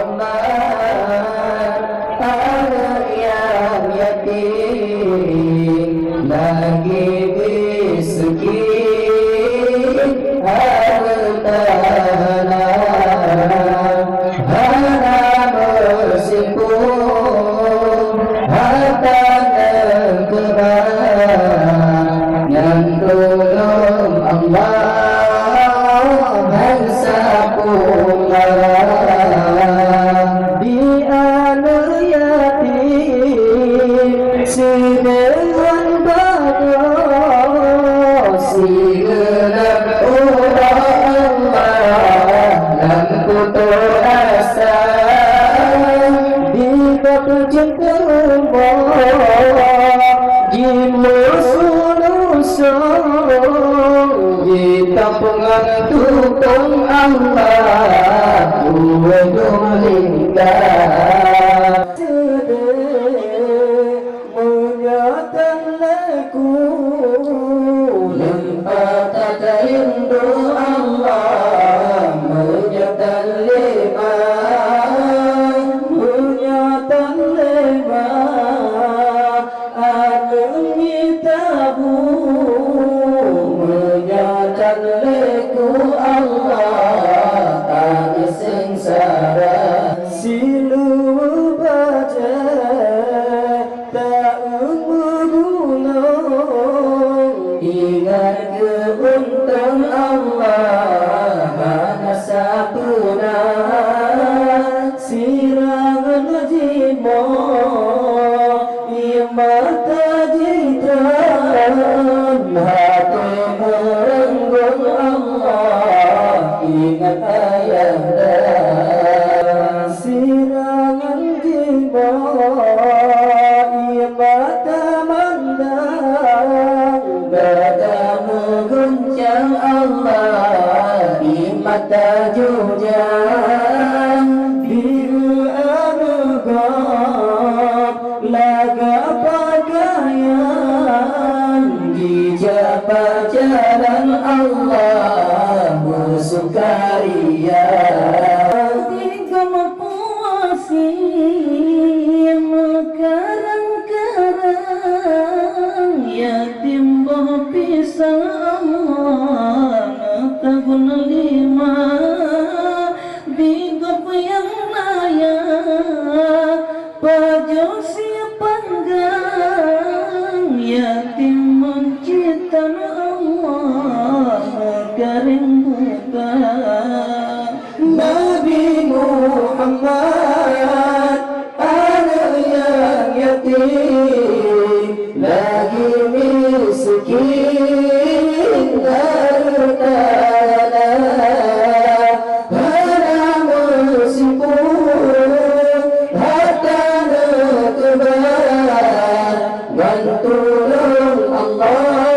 Muhammad, anak yang yatim lagi miskin, hartana hana meskipun harta negara yang tolong Allah bangsa pula di anak yatim dengan bagus sigelap Allah dan putus asa di kapujeng kita pengantukang Allah dua lingkar menyatan laku lempat ada rindu Allah menyatan lima menyatan lima ademi tabu menyatan leku Allah tak sengsara silu baca tak bergulung ingat keuntung Allah hanya sapuna sirangan jiwa mata jitan hati merenggung Allah ingat ayahnya sirangan jiwa mata mandang dada mengguncang Allah mata jujang biru anugap laga pakaian dijaba jalan Allah bersukaria tiga mempuasi mekarang-karang yatim berpisah Allah tahun lima digop yang layak pajo panggang yatim mencitan Allah garing buka Nabi Muhammad anak yang yatim lagi miskin hartana hana meskipun harta negara dan tolong Allah